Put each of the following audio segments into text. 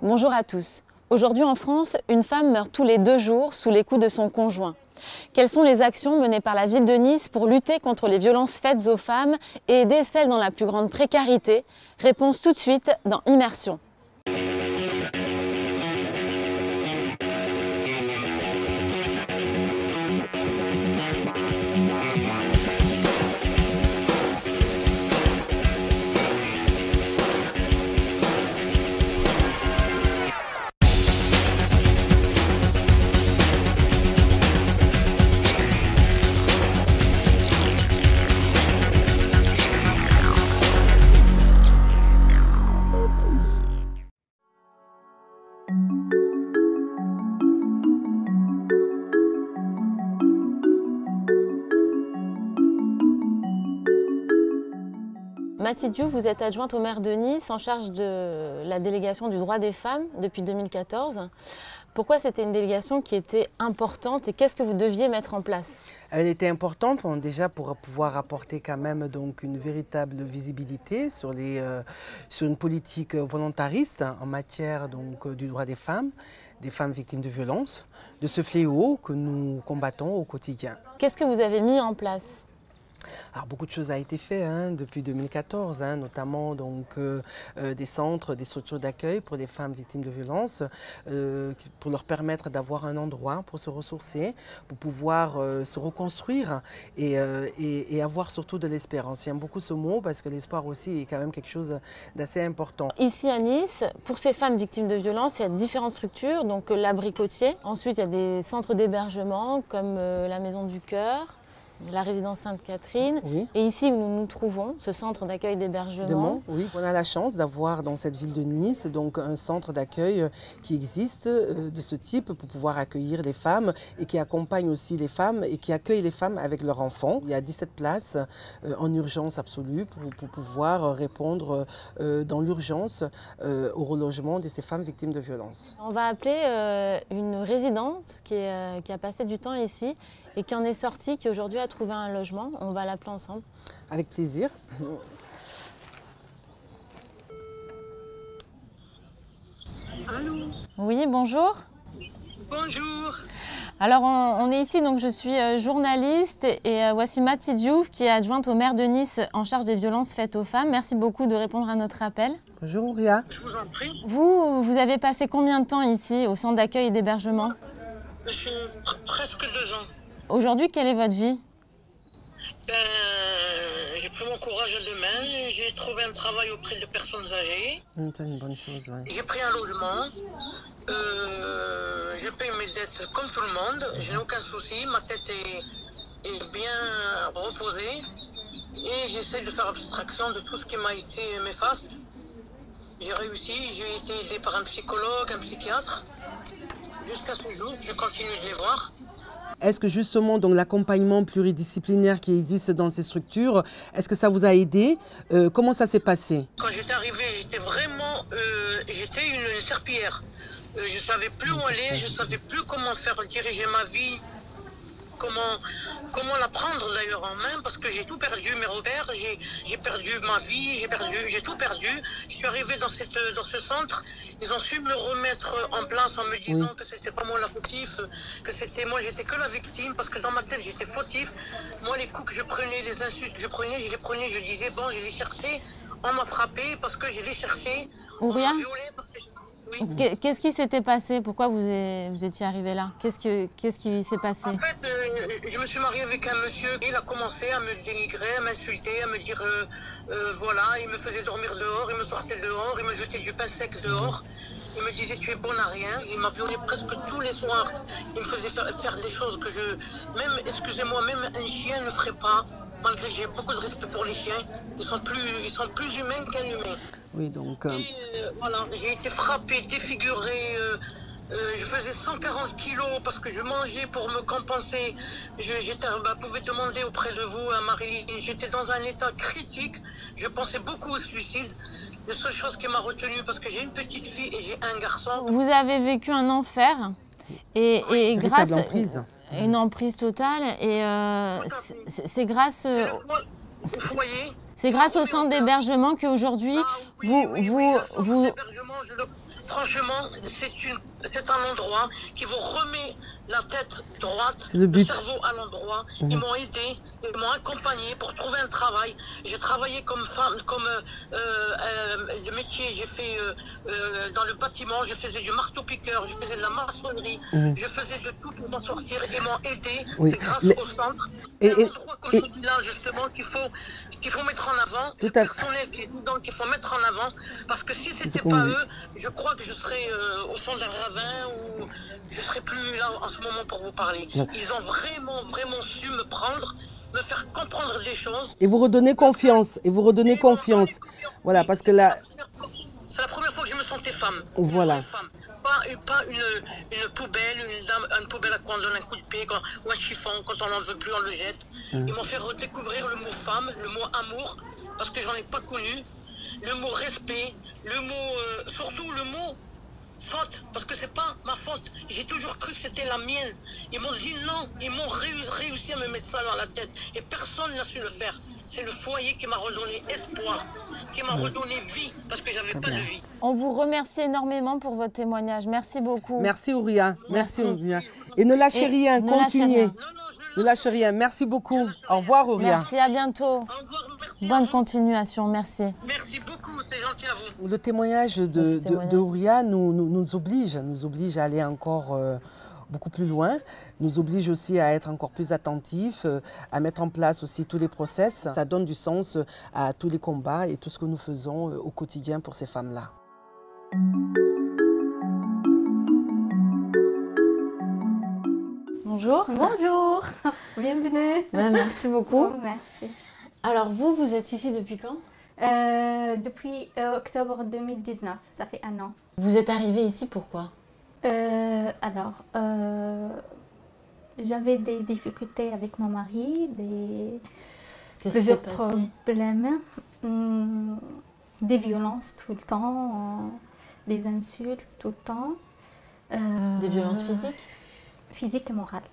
Bonjour à tous. Aujourd'hui en France, une femme meurt tous les 2 jours sous les coups de son conjoint. Quelles sont les actions menées par la ville de Nice pour lutter contre les violences faites aux femmes et aider celles dans la plus grande précarité? Réponse tout de suite dans Immersion. Mathilde Diouf, vous êtes adjointe au maire de Nice en charge de la délégation du droit des femmes depuis 2014. Pourquoi c'était une délégation qui était importante et qu'est-ce que vous deviez mettre en place? Elle était importante déjà pour pouvoir apporter quand même donc une véritable visibilité sur une politique volontariste en matière donc du droit des femmes victimes de violences, de ce fléau que nous combattons au quotidien. Qu'est-ce que vous avez mis en place? Alors, beaucoup de choses ont été faites depuis 2014, notamment donc, des centres, des structures d'accueil pour les femmes victimes de violences, pour leur permettre d'avoir un endroit pour se ressourcer, pour pouvoir se reconstruire et avoir surtout de l'espérance. J'aime beaucoup ce mot parce que l'espoir aussi est quand même quelque chose d'assez important. Ici à Nice, pour ces femmes victimes de violences, il y a différentes structures, donc l'Abricotier. Ensuite, il y a des centres d'hébergement comme la Maison du Cœur, la résidence Sainte-Catherine, oui. Et ici où nous nous trouvons, ce centre d'accueil d'hébergement. Oui, on a la chance d'avoir dans cette ville de Nice donc un centre d'accueil qui existe de ce type pour pouvoir accueillir les femmes et qui accompagne aussi les femmes et qui accueille les femmes avec leurs enfants. Il y a 17 places en urgence absolue pour pouvoir répondre dans l'urgence au relogement de ces femmes victimes de violences. On va appeler une résidente qui a passé du temps ici et qui en est sortie, qui aujourd'hui a trouvé un logement. On va l'appeler ensemble. Avec plaisir. Allô? Oui, bonjour. Bonjour. Alors on est ici, donc je suis journaliste et voici Mathilde Diouf qui est adjointe au maire de Nice en charge des violences faites aux femmes. Merci beaucoup de répondre à notre appel. Bonjour Ria. Je vous en prie. Vous avez passé combien de temps ici au centre d'accueil et d'hébergement? Je suis presque 2 ans. Aujourd'hui, quelle est votre vie? J'ai pris mon courage à deux mains, j'ai trouvé un travail auprès de personnes âgées. C'est une bonne chose, ouais. J'ai pris un logement, je paye mes dettes comme tout le monde, je n'ai aucun souci, ma tête est bien reposée et j'essaie de faire abstraction de tout ce qui m'a été néfaste. J'ai réussi, j'ai été aidée par un psychologue, un psychiatre. Jusqu'à ce jour, je continue de les voir. Est-ce que justement donc l'accompagnement pluridisciplinaire qui existe dans ces structures, est-ce que ça vous a aidé? Comment ça s'est passé? Quand j'étais arrivée, j'étais une serpillière. Je ne savais plus où aller, je ne savais plus comment faire diriger ma vie, comment la prendre d'ailleurs en main, parce que j'ai tout perdu, mes repères, j'ai perdu ma vie, j'ai tout perdu. Je suis arrivée dans ce centre, ils ont su me remettre en place en me disant que c'était pas moi la fautif, que c'était moi, j'étais que la victime, parce que dans ma tête j'étais fautif. Moi les coups que je prenais, les insultes que je prenais, je disais bon, je les cherchais, on m'a frappé parce que je les cherchais, on m'a violé parce que... Oui. Qu'est-ce qui s'était passé? Pourquoi vous étiez arrivé là? Qu'est-ce qui s'est passé? En fait, je me suis mariée avec un monsieur. Il a commencé à me dénigrer, à m'insulter, à me dire voilà, il me faisait dormir dehors, il me sortait dehors, il me jetait du pain sec dehors. Il me disait tu es bonne à rien. Il m'a violée presque tous les soirs. Il me faisait faire des choses que excusez-moi, même un chien ne ferait pas. Malgré que j'ai beaucoup de respect pour les chiens, ils sont plus humains qu'un humain. Oui, donc... Voilà, j'ai été frappée, défigurée, je faisais 140 kilos parce que je mangeais pour me compenser. Pouvais demander auprès de vous, à Marie, j'étais dans un état critique, je pensais beaucoup au suicide. La seule chose qui m'a retenue, parce que j'ai une petite fille et j'ai un garçon. Vous avez vécu un enfer et grâce... emprise. Une emprise totale et c'est grâce... Foyer. C'est grâce au centre d'hébergement qu'aujourd'hui, vous... Franchement, c'est un endroit qui vous remet la tête droite, C'est le but. cerveau à l'endroit. Ils m'ont aidé, ils m'ont accompagné pour trouver un travail. J'ai travaillé comme femme, comme le métier, j'ai fait dans le bâtiment, je faisais du marteau-piqueur, je faisais de la maçonnerie, je faisais de tout pour m'en sortir. Ils m'ont aidé, Oui. c'est grâce au centre. Et- C'est un endroit comme celui-là, justement, qu'il faut mettre en avant. Tout Le à fait. personnel qui est dedans, qu'il faut mettre en avant. Parce que si ce c'était qu'on pas dit. eux, je crois que je serais au fond d'un ravin ou je serais plus là en ce moment pour vous parler. Ouais. Ils ont vraiment su me prendre, me faire comprendre des choses. Et vous redonnez confiance. Et vous redonnez confiance. Voilà, parce que là, C'est la première fois que je me sentais femme. Voilà. Une vraie femme. Pas une poubelle, une poubelle à quoi on donne un coup de pied, ou un chiffon, quand on n'en veut plus, on le jette. Ils m'ont fait redécouvrir le mot femme, le mot amour, parce que j'en ai pas connu. Le mot respect, le mot, surtout le mot faute, parce que c'est pas ma faute. J'ai toujours cru que c'était la mienne. Ils m'ont dit non, ils m'ont réussi à me mettre ça dans la tête. Et personne n'a su le faire. C'est le foyer qui m'a redonné espoir, qui m'a redonné vie, parce que j'avais pas de vie. On vous remercie énormément pour votre témoignage. Merci beaucoup. merci Ouria. Merci Merci. Ouria. Et ne lâchez Et rien, ne lâchez continuez. rien. Non, je Ne lâchez rien. Merci beaucoup. Au revoir Ouria. Merci, à bientôt. Au revoir, merci. à Bonne vous. continuation, merci. Merci beaucoup, c'est gentil à vous. Le témoignage de Ouria nous oblige à aller encore beaucoup plus loin, nous oblige aussi à être encore plus attentifs, à mettre en place aussi tous les process. Ça donne du sens à tous les combats et tout ce que nous faisons au quotidien pour ces femmes-là. Bonjour. Bonjour, bienvenue. Merci beaucoup. Merci. Alors vous êtes ici depuis quand? Depuis octobre 2019, ça fait un an. Vous êtes arrivé ici pourquoi? J'avais des difficultés avec mon mari, Qu'est-ce qui s'est plusieurs passé? problèmes, des violences tout le temps, des insultes tout le temps. Des violences physiques? Physiques et morales.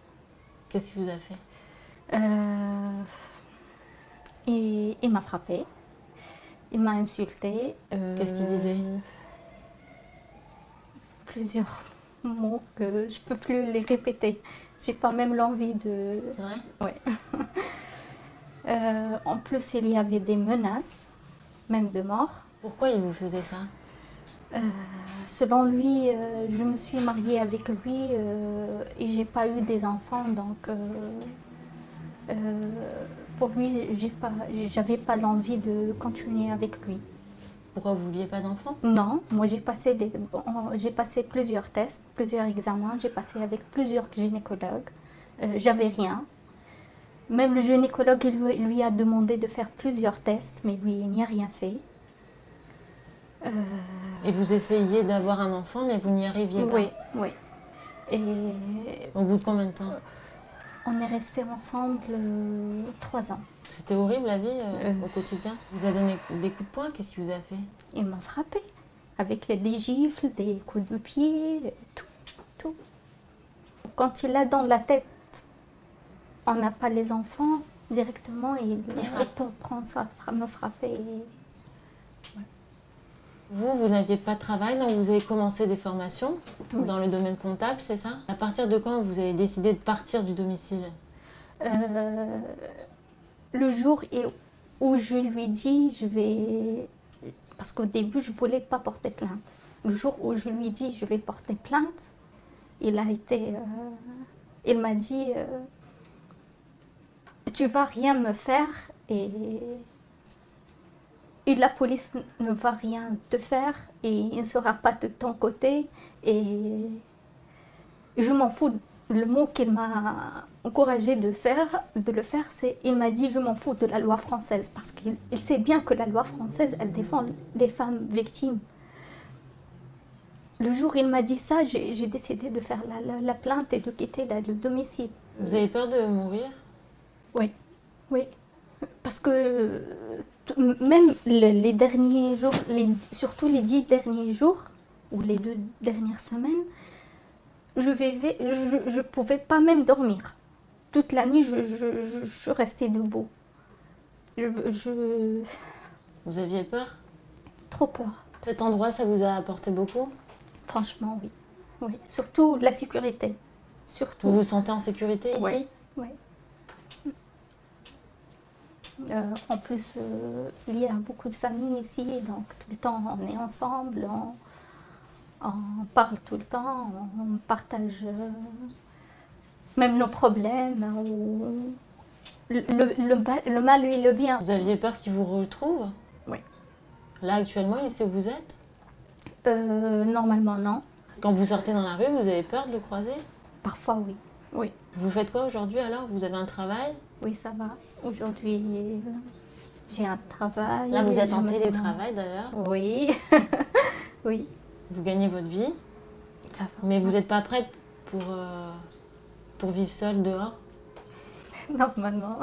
Qu'est-ce qu'il vous a fait? Et il m'a frappée, il m'a insultée. Qu'est-ce qu'il disait? Plusieurs mots que je peux plus les répéter. J'ai pas même l'envie de. C'est vrai? Ouais. En plus, il y avait des menaces, même de mort. Pourquoi il vous faisait ça? Selon lui, je me suis mariée avec lui et j'ai pas eu des enfants, donc pour lui, j'avais pas l'envie de continuer avec lui. Pourquoi vous vouliez pas d'enfants? Non, moi j'ai passé plusieurs tests, plusieurs examens, j'ai passé avec plusieurs gynécologues, j'avais rien. Même le gynécologue il lui a demandé de faire plusieurs tests, mais lui il n'y a rien fait. Et vous essayiez d'avoir un enfant, mais vous n'y arriviez pas? Oui. Et Au bout de combien de temps? on est restés ensemble 3 ans. C'était horrible la vie au quotidien? Vous avez donné des coups de poing? Qu'est-ce qu'il vous a fait? Il m'a frappée avec des gifles, des coups de pied, tout. Quand il a dans la tête, on n'a pas les enfants, directement il prend ça, me frapper. Vous n'aviez pas de travail, donc vous avez commencé des formations dans le domaine comptable, c'est ça? À partir de quand vous avez décidé de partir du domicile? Le jour où je lui dis, je vais... Parce qu'au début, je ne voulais pas porter plainte. Le jour où je lui dis, je vais porter plainte, il m'a dit, tu vas rien me faire et la police ne va rien te faire et il ne sera pas de ton côté. Et je m'en fous. Le mot qu'il m'a encouragé de le faire, c'est il m'a dit je m'en fous de la loi française parce qu'il sait bien que la loi française, elle défend les femmes victimes. Le jour où il m'a dit ça, j'ai décidé de faire la plainte et de quitter le domicile. Vous avez peur de mourir? Oui. Parce que même les derniers jours, surtout les 10 derniers jours ou les 2 dernières semaines, je ne pouvais pas même dormir. Toute la nuit, je restais debout. Vous aviez peur? Trop peur. Cet endroit, ça vous a apporté beaucoup? Franchement, oui. Oui, surtout la sécurité. Surtout. Vous vous sentez en sécurité ici? Oui, oui. En plus, il y a beaucoup de familles ici, donc tout le temps on est ensemble, on parle tout le temps, on partage même nos problèmes, le mal et le bien. Vous aviez peur qu'ils vous retrouvent? Oui. Là, actuellement, ici où vous êtes? Normalement, non. Quand vous sortez dans la rue, vous avez peur de le croiser? Parfois, oui. Oui, Vous faites quoi aujourd'hui alors? Vous avez un travail? oui, ça va. Aujourd'hui, j'ai un travail. Là, vous êtes je en me sens- télétravail d'ailleurs. Oui, oui, Vous gagnez votre vie, ça va. mais vous n'êtes pas prête pour vivre seule dehors? Normalement,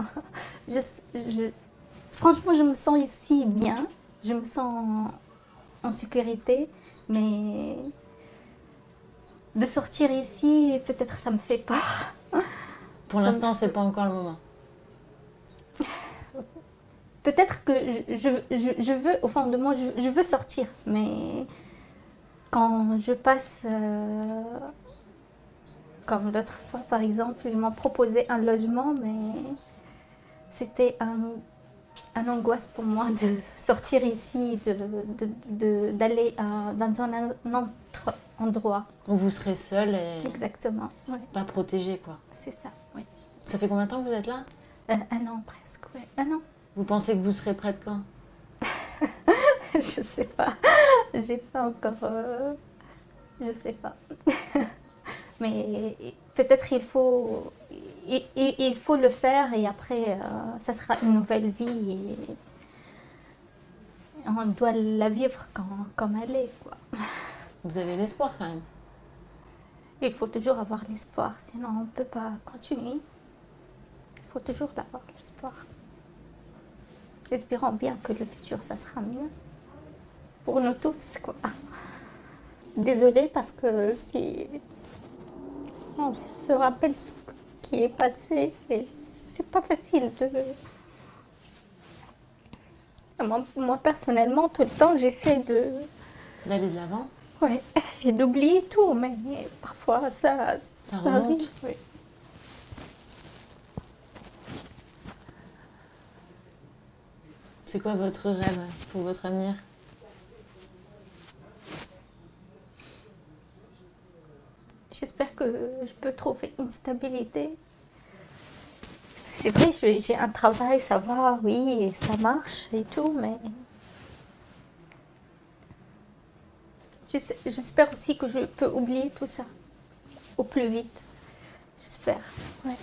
franchement, je me sens ici bien. Je me sens en sécurité, mais de sortir ici, peut-être ça me fait peur. Pour l'instant, c'est pas encore le moment. Peut-être que je veux, au fond de moi, je veux sortir, mais quand je passe, comme l'autre fois par exemple, ils m'ont proposé un logement, mais c'était un angoisse pour moi de sortir ici, d'aller dans un autre endroit. Où vous serez seule et Exactement, ouais, pas protégée, quoi. c'est ça, oui. Ça fait combien de temps que vous êtes là? Un an presque, oui, un an. Vous pensez que vous serez prête quand? Je sais pas, j'ai pas encore, je sais pas. Mais peut-être il faut le faire et après ça sera une nouvelle vie et on doit la vivre comme elle est, quoi. Vous avez l'espoir quand même. Il faut toujours avoir l'espoir, sinon on ne peut pas continuer. Il faut toujours avoir l'espoir. Espérons bien que le futur, ça sera mieux. Pour nous tous, quoi. Désolée parce que si on se rappelle ce qui est passé, c'est pas facile de... Moi, personnellement, tout le temps, j'essaie D'aller de l'avant. ouais, et d'oublier tout, mais parfois, ça remonte. arrive, oui. C'est quoi votre rêve pour votre avenir? J'espère que je peux trouver une stabilité. C'est vrai, j'ai un travail, ça va, oui, et ça marche et tout, mais j'espère aussi que je peux oublier tout ça au plus vite. J'espère, ouais.